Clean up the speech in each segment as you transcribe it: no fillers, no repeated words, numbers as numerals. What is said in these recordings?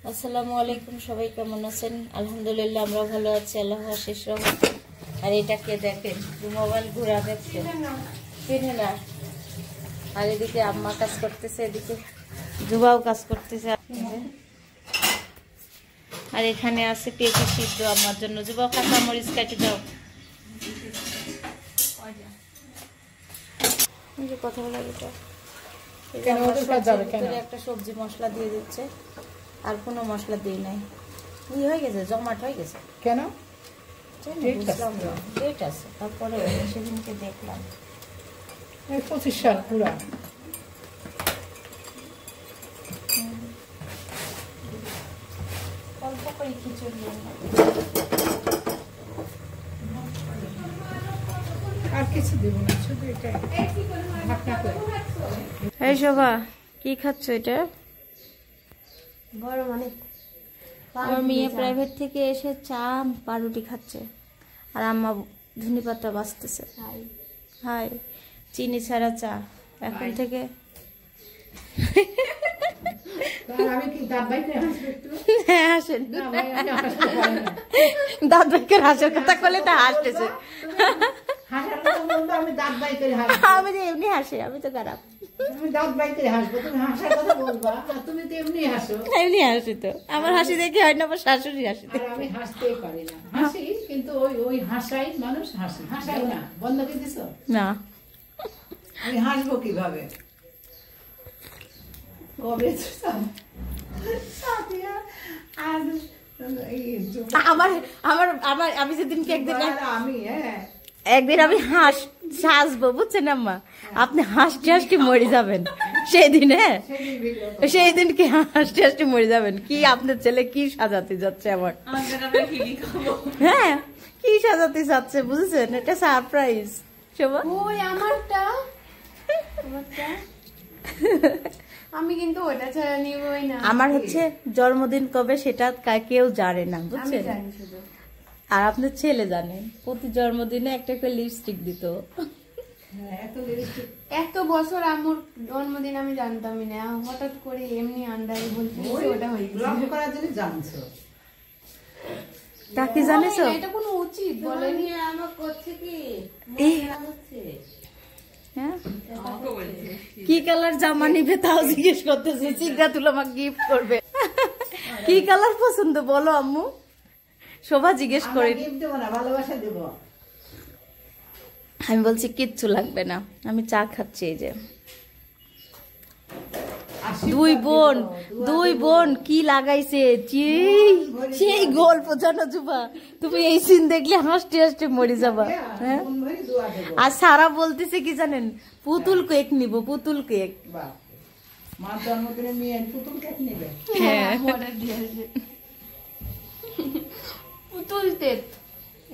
আসসালামু আলাইকুম, সবাই কেমন আছেন? আলহামদুলিল্লাহ আমরা ভালো আছি, আল্লাহর অশেষ রহমতে। আর এটাকে দেখেন, মোবাইল ঘোরা দেখছে চিনে না। আর এদিকে আম্মা কাজ করতেছে, এদিকে জুবাও কাজ করতেছে। আর এখানে আছে পেঁপে সিদ্ধ আমার জন্য। জুবা কাঁচা মরিচ কেটে দাও। কথা বলা যেটা একটা সবজি মশলা দিয়ে দিচ্ছে, আর কোনো মশলা দিয়ে নাই। কি হয়ে গেছে, জমাট হয়ে গেছে কেন? ডেট আছে, তারপরে সেদিনকে দেখলাম 25 সাল পুরা। অল্প করে খিচুড়ি আর কিছু দেব না, শুধু এটা ঢাকনা করে। এই শোভা, কি খাচ্ছ এটা? গরম অনেক। আমার মেয়ে প্রাইভেট থেকে এসে চা পাউরুটি খাচ্ছে, আর আম্মা ধনে পাতা বাছতেছে। হাই, চিনি ছাড়া চা এখন থেকে। আমি কি দাঁত বাইকে হাসবো একটু? হ্যাঁ হাসেন, না ভাই, আমি হাসতে পারি না। দাঁত বাইকের হাসার কথা বলে তা হাসতেছে। হাসার কথা বলবো, আমি দাঁত বাইকে হাসবো। আমি তো এমনি হাসি, আমি তো খারাপ। আমি দাঁত বাইকে হাসবো, তুমি হাসার কথা বলবা, আর তুমি তো এমনি হাসো। এমনি হাসি তো, আমার হাসি দেখে হয় না, আমার শাশুড়ি হাসি। আর আমি হাসতেই পারি না, হাসি কিন্তু ওই ওই হাসাই মানুষ হাসি, হাসাই না। বন্ধ করে দিছো? না, আমি হাসবো কিভাবে? কবে আমার আমার আমার আমি যেদিনকে একদিন আমি হাসবো, বুঝছেন আম্মা? আপনি হাসতে হাসতে মরে যাবেন সেই দিন। হ্যাঁ, সেই দিনকে হাসতে হাসতে মরে যাবেন। কি আপনার ছেলে কি সাজাতে যাচ্ছে আমার? হ্যাঁ, কি সাজাতে যাচ্ছে বুঝেছেন? এটা সারপ্রাইজ। শোভা, ওই আমারটা আমি কিন্তু ওটা ছাড়া নিবই না। আমার হচ্ছে জন্মদিন কবে সেটা কেউ জানে না, বুঝছেন? আর আপনার ছেলে জানে, প্রতি জন্মদিনে একটা করে লিপস্টিক দিত। এত বছর আমার জন্মদিন আমি জানতামই না, হঠাৎ করে এমনি আন্ডারে বলতে ওটা হয়ে গেছে। তা কি জানিস? এটা কোনো উচিত বলেনি। আমার করছে কি কি কালার জামা নিবে তাও জিজ্ঞেস করতেছে। চিন্তা তুলে আমাকে গিফট করবে। কি কালার পছন্দ বলো আম্মু? শোভা জিজ্ঞেস করে। ভালোবাসা দেব। আমি বলছি কিচ্ছু লাগবে না, আমি চা খাচ্ছি। এই যে দুই বোন কি লাগাইছে, সেই গল্প জানো জুবা? তুমি এই সিন দেখলে হাসতে হাসতে মরে যাবা। হ্যাঁ, আর সারা বলতেছে কি জানেন? পুতুল কেক নিব, পুতুল কেক। মার জন্মদিনে মেয়ে পুতুল কেক নেবে। হ্যাঁ, পুতুল কেক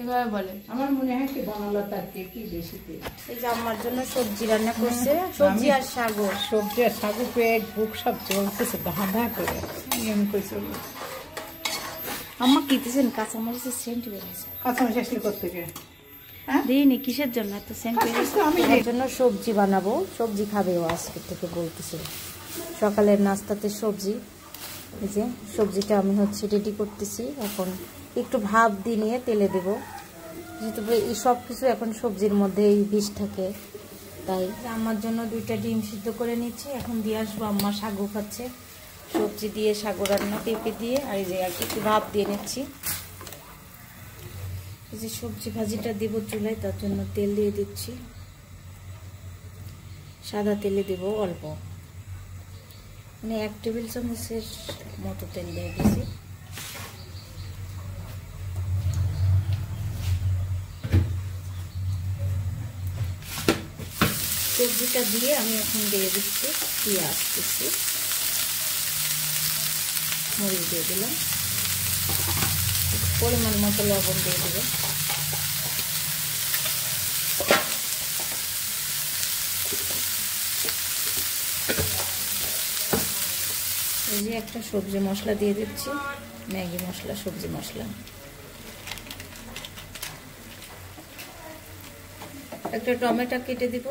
এভাবে বলে। আমার মনে হয় কি বনলতার কেক কি বেশি। এই যে আমার জন্য সবজি রান্না করছে, সবজি আর শাক। সবজি আর শাক পেট বুক সব চলতেছে ধাঁধা করে। আমি কই চলবে। আম্মা কিতেছেন কাঁচামরিচের সেন্ট বেরিয়েছে। কাঁচামরিচ আসলে কোত্থেকে? দিইনি, কিসের জন্য এত সেন্ট বেরিয়েছে? এর জন্য সবজি বানাবো, সবজি খাবে ও আজকে থেকে বলতেছে। সকালের নাস্তাতে সবজি। এই যে সবজিটা আমি হচ্ছে রেডি করতেছি। এখন একটু ভাপ দিয়ে নিয়ে তেলে দেবো, যেহেতু এই সব কিছু এখন সবজির মধ্যে এই বিষ থাকে। তাই আমার জন্য 2টা ডিম সিদ্ধ করে নিচ্ছি, এখন দিয়ে আসবো। আম্মা শাগু খাচ্ছে, সবজি দিয়ে শাগু রান্না, পেঁপে দিয়ে। আর এই যে আর একটু ভাপ দিয়ে নিচ্ছি। এই যে সবজি ভাজিটা দিব চুলায়, তার জন্য তেল দিয়ে দিচ্ছি। সাদা তেলে দেব অল্প, মানে 1 টেবিল চামচের মতো তেল দিয়ে দিচ্ছি। সবজিটা দিয়ে আমি এখন দিয়ে দিচ্ছি পেঁয়াজ দিচ্ছি, মরিচ দিয়ে দিলাম, পরিমাণ মতো লবণ দিয়ে দেবো। এই যে একটা সবজি মশলা দিয়ে দিচ্ছি, ম্যাগি মশলা, সবজি মশলা। একটা টমেটো কেটে দিব,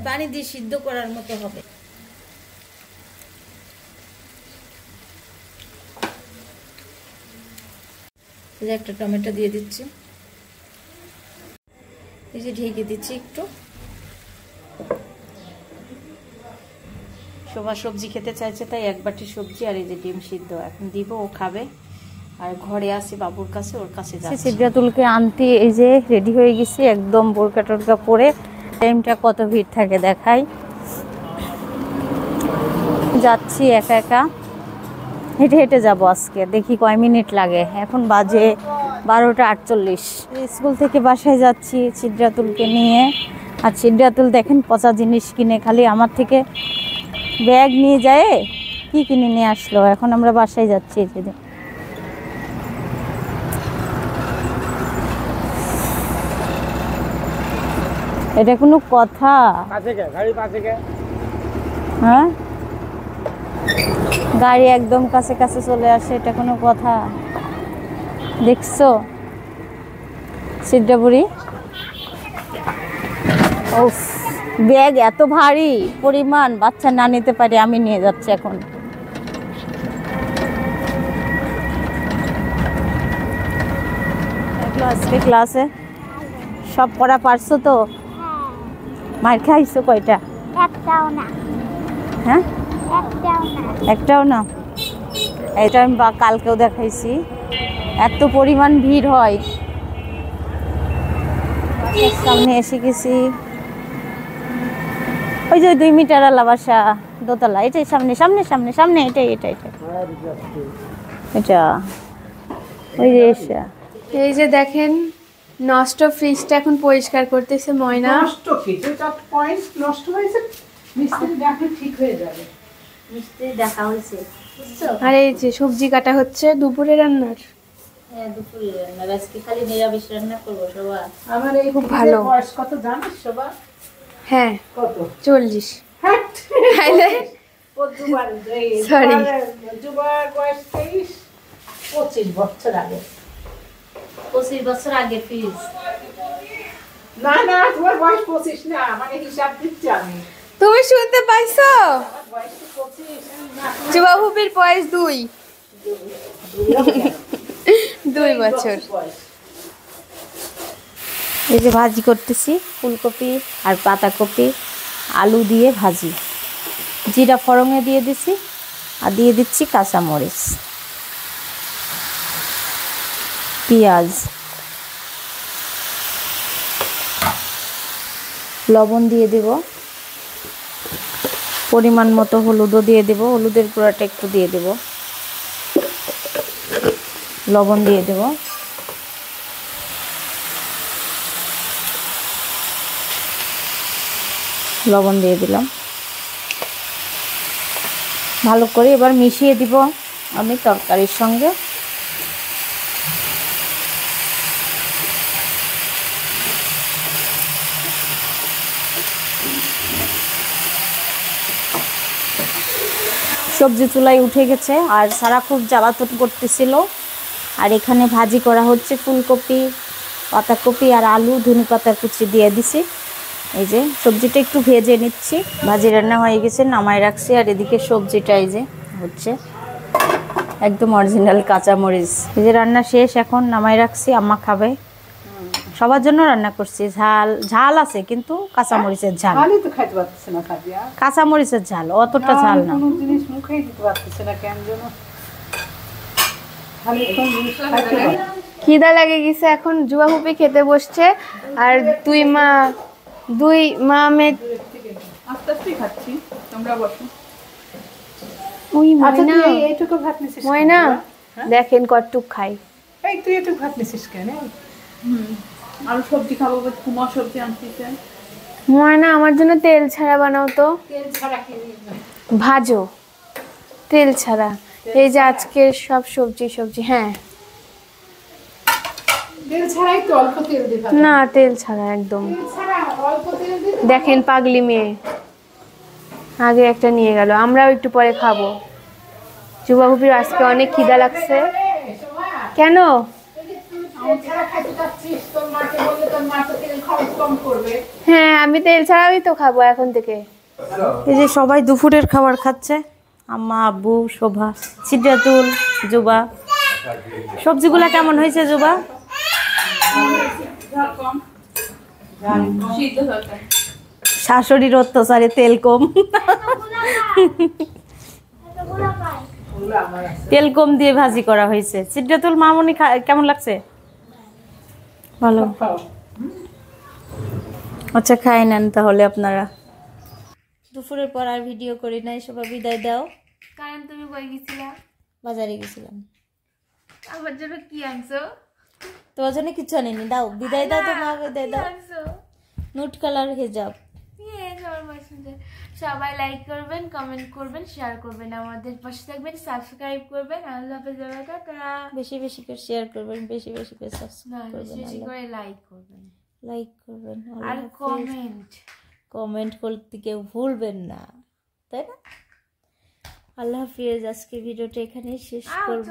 পানি দিয়ে সিদ্ধ করার মতো হবে। একটা টমেটো দিয়ে দিচ্ছি, এই যে ঢেকে দিচ্ছি একটু। শোভা সবজি খেতে চাইছে, তাই এক বাটি সবজি আর এই যে ডিম সিদ্ধ এখন দিব, ও খাবে। আর ঘরে আসি বাবুর কাছে, ওর কাছে যাচ্ছি। সিদ্ধাতুলকে আনতে এই যে রেডি হয়ে গেছি, একদম বোরকা টোরকা পরে। টাইমটা কত ভিড় থাকে দেখাই। যাচ্ছি একা একা, হেঁটে হেঁটে যাবো আজকে, দেখি কয় মিনিট লাগে। এখন বাজে 12টা 48। স্কুল থেকে বাসায় যাচ্ছি সিদ্ধাতুলকে নিয়ে। আর সিদ্ধাতুল দেখেন পচা জিনিস কিনে, খালি আমার থেকে ব্যাগ নিয়ে যায়, কি কিনে নিয়ে আসলো। এখন আমরা বাসায় যাচ্ছি। এটা কোনো কথা? হ্যাঁ, গাড়ি একদম কাছে কাছে চলে আসে, এটা কোনো কথা? দেখছো সিদ্ধাপুরি? উফ, ব্যাগ এত ভারী পরিমাণ, বাচ্চা না নিতে পারে, আমি নিয়ে যাচ্ছি এখন। আজকে ক্লাসে সব পড়া পারছো তো? মার খাইছো কয়টা? একটাও না। হ্যাঁ, একটাও না। একটাও না। এটা আমি কালকেও দেখাইছি, এত পরিমাণ ভিড় হয়। সামনে এসে গেছি, ওই যে 2 মিটার আলা বাসা, দোতলা। এটাই সামনে সামনে সামনে সামনে, এটাই এটা এটা এটা ওই যে এসা। এই যে দেখেন নষ্ট ফ্রিজটা এখন পরিষ্কার করতেছে ময়না। নষ্ট কি, যেটা পয়েন্ট নষ্ট হয়েছে মিস্ত্রি দেখলে ঠিক হয়ে যাবে। মিষ্টি দেখা হয়েছে, বুঝছো? আর এই যে সবজি কাটা হচ্ছে দুপুরে রান্নার। হ্যাঁ, দুপুরে রান্না। আজকে খালি নিরামিষ রান্না করবো সবাই। আমার এই খুব ভালো। বয়স কত জানিস সবা? হ্যাঁ, কত? 40। হ্যাঁ, তাইলে Sorry. যুবার বয়স 25 বছর আগে। 25 বছর আগে ফিজ। না না, তোমার বয়স 25 না, মানে হিসাব দিচ্ছি আমি। তুমি শুনতে পাইছো? আমার বয়স তো 25 না। যুবা হুপির বয়স 2 বছর। এই যে ভাজি করতেছি, ফুলকপি আর পাতাকপি আলু দিয়ে ভাজি। জিরা ফড়ঙে দিয়ে দিছি, আর দিয়ে দিচ্ছি কাঁচামরিচ, পেঁয়াজ, লবণ দিয়ে দেব, পরিমাণ মতো হলুদও দিয়ে দেব, হলুদের গুঁড়াটা একটু দিয়ে দেব, লবণ দিয়ে দেব, লবণ দিয়ে দিলাম। ভালো করে এবার মিশিয়ে দিব আমি তরকারির সঙ্গে। সবজি চুলায় উঠে গেছে, আর সারা খুব জ্বালাতন করতেছিল। আর এখানে ভাজি করা হচ্ছে ফুলকপি, পাতাকপি আর আলু, ধনেপাতা কুচি দিয়ে দিছি। এই যে সবজিটা একটু ভেজে নিচ্ছি। ভাজি রান্না হয়ে গেছে, নামায় রাখছি। আর এদিকে সবজিটা এই যে হচ্ছে একদম অরিজিনাল কাঁচামরিচ। এই যে রান্না শেষ, এখন নামায় রাখছি, আম্মা খাবে। সবার জন্য রান্না করছি। ঝাল ঝাল আছে, কিন্তু কাঁচামরিচের ঝাল। খালি তো খাইতে পারতেছে না খাদিয়া। কাঁচামরিচের ঝাল, অতটা ঝাল না। কোনো জিনিস মুখেই দিতে পারতেছে না কেন যেন। খালি কোন জিনিস খাইতে পারে। খিদা লাগে গেছে, এখন যুবা হুপি খেতে বসছে। আর দুই মা মেয়ে আস্তে আস্তে খাচ্ছি, তোমরা বসো। ওই আচ্ছা, ময়না, তুই এইটুকু ভাত নিছিস? ময়না দেখেন কতটুক খাই। এই তুই একটু ভাত নিছিস কেন? আলু সবজি খাবো, কুমা সবজি আনছিস। ময়না আমার জন্য তেল ছাড়া বানাও তো। তেল ছাড়া কি? ভাজো তেল ছাড়া। এই যে আজকে সব সবজি। হ্যাঁ, তেল ছাড়াই তো, অল্প তেল দিতে। না তেল ছাড়া একদম। তেল ছাড়া অল্প তেল দিতে। দেখেন পাগলি মেয়ে, আগে একটা নিয়ে গেল, আমরাও একটু পরে খাবো। যুবা হুপির আজকে অনেক খিদা লাগছে। কেন? ছাড়া খাইতে চাচ্ছিস, তোর মাকে বললে তোর মা তো তেল খরচ কম করবে। হ্যাঁ আমি তেল ছাড়াই তো খাবো এখন থেকে। এই যে সবাই দুপুরের খাবার খাচ্ছে, আম্মা, আব্বু, শোভা, সিদ্ধাতুল, জুবা। সবজিগুলা কেমন হয়েছে জুবা? শাশুড়ির অত্যাচারে তেল কম, তেল কম দিয়ে ভাজি করা হয়েছে। সিদ্ধাতুল, মামুনি কেমন লাগছে? ভালো। আচ্ছা খাই নেন তাহলে আপনারা। দুপুরের পর আর ভিডিও করি নাই, সবাই বিদায় দাও। কারণ তুমি কই গেছিলা? বাজারে গেছিলাম। আমার জন্য কি আনছো? তোমার জন্য কিছু আনিনি, দাও বিদায় দাও। তো মা বিদায় দাও। নুট কালার হিজাব। সবাই লাইক করবেন, কমেন্ট করবেন, শেয়ার করবেন, আমাদের পাশে থাকবেন, সাবস্ক্রাইব করবেন। আল্লাহ হাফেজ। বেশি বেশি করে শেয়ার করবেন, বেশি বেশি করে সাবস্ক্রাইব করবেন, বেশি করে লাইক করবেন, লাইক করবেন আর কমেন্ট করতে কেউ ভুলবেন না, তাই না? আল্লাহ হাফেজ। আজকে ভিডিওটা এখানেই শেষ করব।